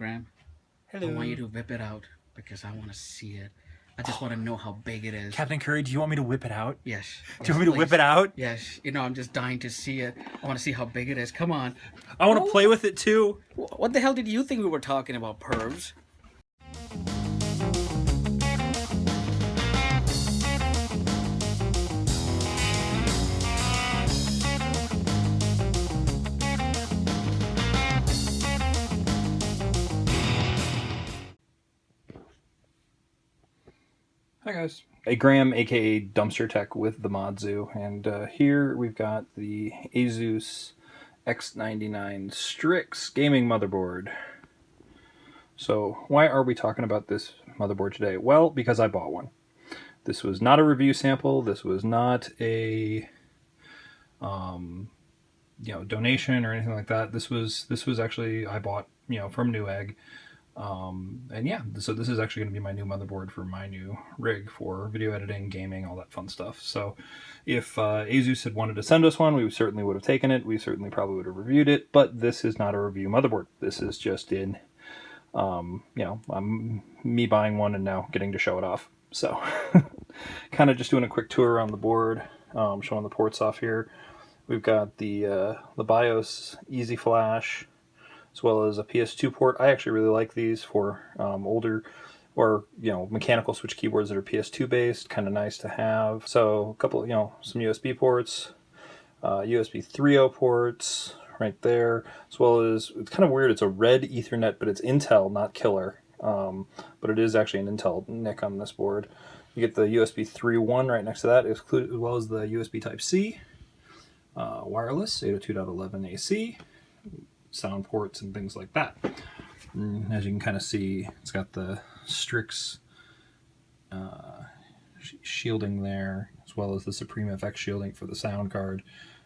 Graham. Hello. I want you to whip it out because I want to see it. I just want to know how big it is. Captain Curry, do you want me to whip it out? Yes. Do you want me to whip it out? Yes. You know, I'm just dying to see it. I want to see how big it is. Come on. I want to play with it too. What the hell did you think we were talking about, pervs? Hi guys. Hey, Graham, aka Dumpstertech with the Mod Zoo, and here we've got the Asus X99 Strix gaming motherboard. So why are we talking about this motherboard today? Well, because I bought one. This was not a review sample. This was not a donation or anything like that. This was actually I bought from Newegg. And yeah, so this is actually going to be my new motherboard for my new rig for video editing, gaming, all that fun stuff. So if Asus had wanted to send us one, we certainly would have taken it. We certainly probably would have reviewed it, but this is not a review motherboard. This is just in, me buying one and now getting to show it off. So kind of just doing a quick tour around the board, showing the ports off here. We've got the BIOS Easy Flash, as well as a PS2 port. I actually really like these for older or mechanical switch keyboards that are PS2 based. Kind of nice to have. So a couple, some USB ports, USB 3.0 ports right there, as well as, it's kind of weird, it's a red Ethernet, but it's Intel, not Killer. But it is actually an Intel NIC on this board. You get the USB 3.1 right next to that, as well as the USB Type-C, wireless 802.11 AC. Sound ports and things like that. And as you can kind of see, it's got the Strix shielding there, as well as the Supreme FX shielding for the sound card.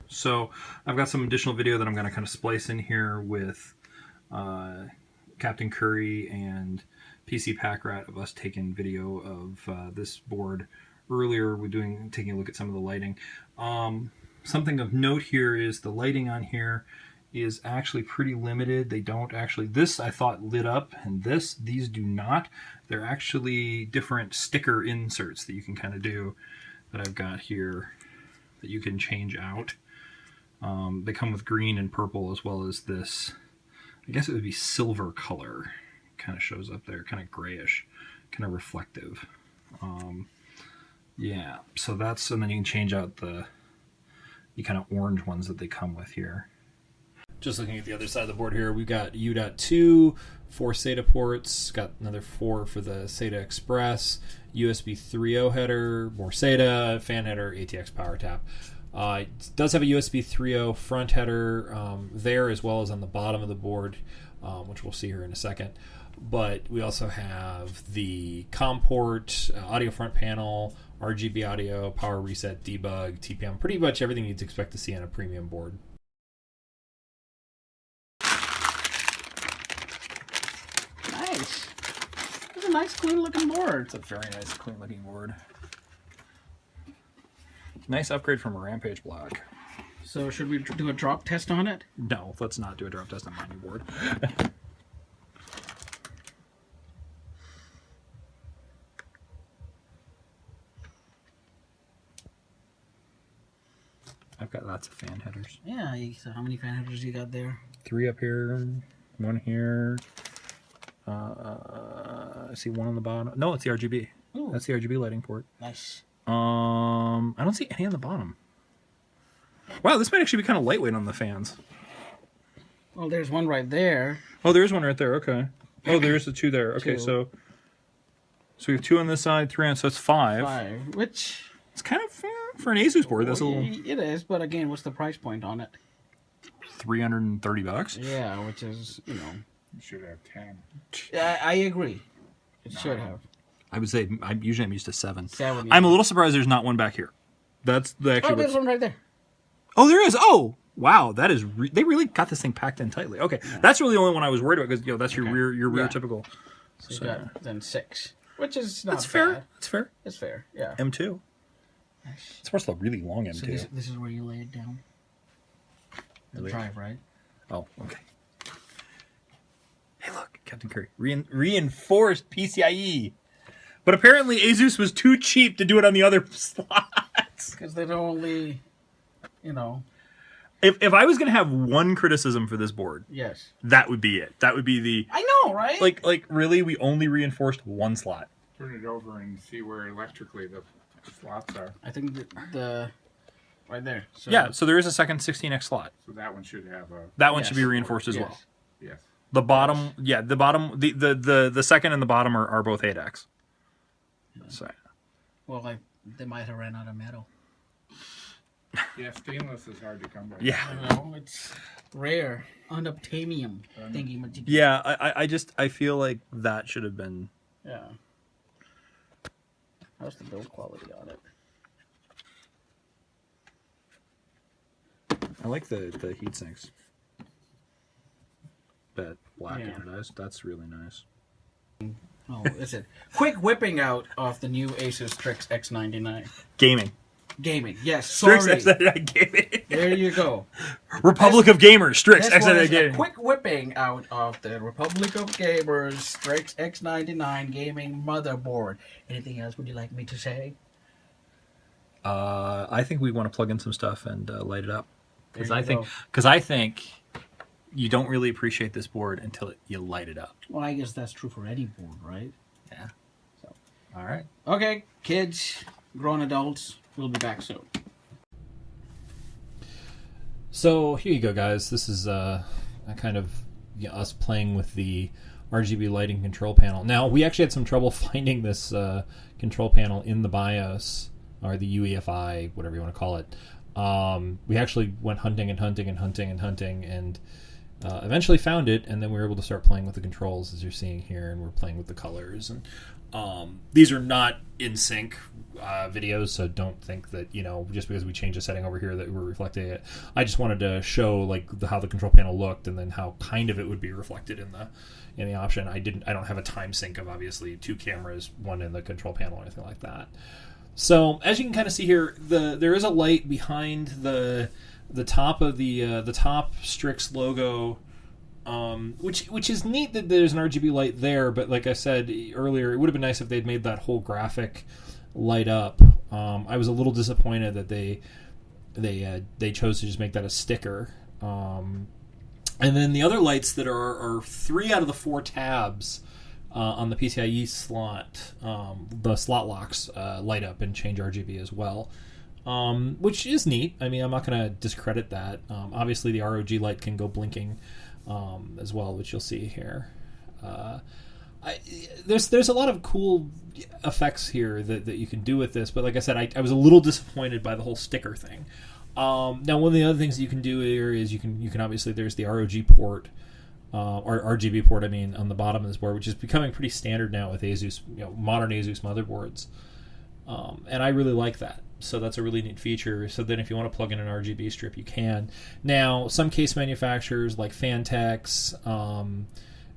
So I've got some additional video that I'm going to kind of splice in here with Captain Curry and PcPackrat of us taking video of this board earlier. We're taking a look at some of the lighting. Something of note here is the lighting on here is actually pretty limited. They don't actually, this I thought lit up, and these do not. They're actually different sticker inserts that you can kind of do that I've got here that you can change out. They come with green and purple, as well as this, I guess it would be silver color. Kind of shows up there, kind of grayish, kind of reflective. Yeah, so that's, and then you can change out the kind of orange ones that they come with here. Just looking at the other side of the board here, we've got U.2, 4 SATA ports, got another 4 for the SATA Express, USB 3.0 header, more SATA, fan header, ATX power tap. It does have a USB 3.0 front header there, as well as on the bottom of the board, which we'll see here in a second. But we also have the COM port, audio front panel, RGB audio, power reset, debug, TPM, pretty much everything you'd expect to see on a premium board. Nice. It's a nice, clean looking board. It's a very nice, clean looking board. Nice upgrade from a Rampage block. So should we do a drop test on it? No, let's not do a drop test on my new board. I've got lots of fan headers. Yeah, so how many fan headers you got there? 3 up here, 1 here. I see 1 on the bottom. No, it's the RGB. Ooh. That's the RGB lighting port. Nice. I don't see any on the bottom. Wow, this might actually be kind of lightweight on the fans. Well, there's one right there. Oh, there's one right there. Okay. Oh, there's the 2 there. Okay, 2. So we have 2 on this side, 3 on, so it's 5. 5, which it's kind of fair for an Asus board. That's a little. It is, but again, what's the price point on it? $330. Yeah, which is You should have 10. I agree. It should have. I would say I'm used to 7. 7. I'm a little surprised there's not one back here. That's the actually. Oh, there's one right there. Oh, there is. Oh, wow, that is. They really got this thing packed in tightly. Okay, yeah. That's really the only one I was worried about because that's your rear typical. So you got then 6, which is not that's fair. bad. That's fair. It's fair. Yeah. M2. Nice. It's first of all really long M2. So this is where you lay it down. The drive, right? Oh, okay. Hey, look, Captain Curry. Reinforced PCIe. But apparently Asus was too cheap to do it on the other slots. Because they're only, you know. If I was going to have one criticism for this board, Yes. that would be it. That would be the... I know, right? Like really, we only reinforced one slot. Turn it over and see where electrically the slots are. I think the right there. So, Yeah, so there is a second 16X slot. So that one should have a... That one Yes. should be reinforced as Yes. well. Yes. The bottom, yeah, the bottom, the second and the bottom are both 8X. So, Well, they might have ran out of metal. Yeah, stainless is hard to come by. yeah. You know, it's rare. Unobtainium thingy majiggy. Yeah, I feel like that should have been... Yeah. How's the build quality on it? I like the heat sinks. That black Yeah. anodized, that's really nice. Oh, is it? Quick whipping out of the new Asus Strix X99. Gaming. Gaming, yes, sorry. Strix X99 Gaming. There you go. Republic of Gamers, Strix This was X99 a Gaming. quick whipping out of the Republic of Gamers Strix X99 Gaming Motherboard. Anything else would you like me to say? I think we want to plug in some stuff and light it up. Because There you I think you don't really appreciate this board until you light it up. Well, I guess that's true for any board, right? Yeah. So. All right. Okay, kids, grown adults, we'll be back soon. So here you go, guys. This is a kind of us playing with the RGB lighting control panel. Now, we actually had some trouble finding this control panel in the BIOS, or the UEFI, whatever you want to call it. We actually went hunting and eventually found it, and then we were able to start playing with the controls, as you're seeing here, and we're playing with the colors. And these are not in sync videos, so don't think that, you know, just because we changed a setting over here that we're reflecting it. I just wanted to show like how the control panel looked, and then how kind of it would be reflected in the option. I don't have a time sync of obviously two cameras, one in the control panel or anything like that. So as you can kind of see here, there is a light behind the top of the top Strix logo, which is neat that there's an RGB light there. But like I said earlier, it would have been nice if they'd made that whole graphic light up. I was a little disappointed that they chose to just make that a sticker. And then the other lights that are 3 out of the 4 tabs on the PCIe slot, the slot locks light up and change RGB as well, which is neat. I mean, I'm not going to discredit that. Obviously, the ROG light can go blinking as well, which you'll see here. There's a lot of cool effects here that you can do with this, but like I said, I was a little disappointed by the whole sticker thing. Now, one of the other things you can do here is you can obviously, there's the ROG port, or RGB port, I mean, on the bottom of this board, which is becoming pretty standard now with Asus, modern Asus motherboards. And I really like that. So that's a really neat feature. So then if you want to plug in an RGB strip, you can. Now, some case manufacturers like Fantex,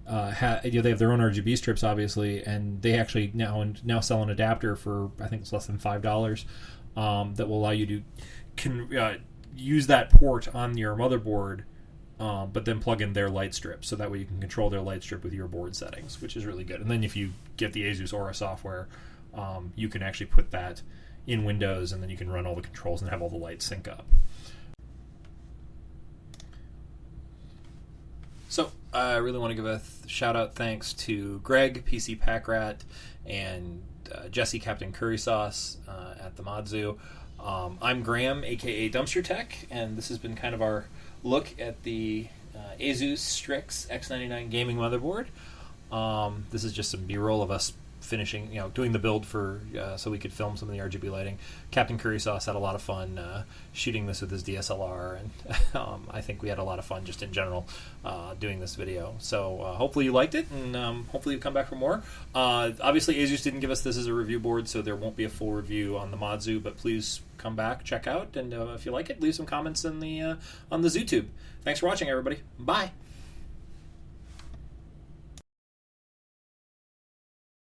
they have their own RGB strips, obviously, and they actually now sell an adapter for, I think it's less than $5, that will allow you to use that port on your motherboard, but then plug in their light strip, so that way you can control their light strip with your board settings, which is really good. And then if you get the Asus Aura software, you can actually put that in Windows, and then you can run all the controls and have all the lights sync up. So I really want to give a shout-out thanks to Greg, PcPackrat, and Jesse, Captain Curry Sauce at the Mod Zoo. I'm Graham, AKA Dumpstertech, and this has been kind of our look at the Asus Strix X99 gaming motherboard. This is just some B-roll of us finishing, doing the build for so we could film some of the RGB lighting. Captain Curry Sauce had a lot of fun shooting this with his DSLR, and I think we had a lot of fun just in general doing this video. So hopefully you liked it, and hopefully you come back for more. Obviously Asus didn't give us this as a review board, so there won't be a full review on the Mod Zoo, but please come back, check out, and if you like it, leave some comments in the on the ZooTube. Thanks for watching, everybody. Bye.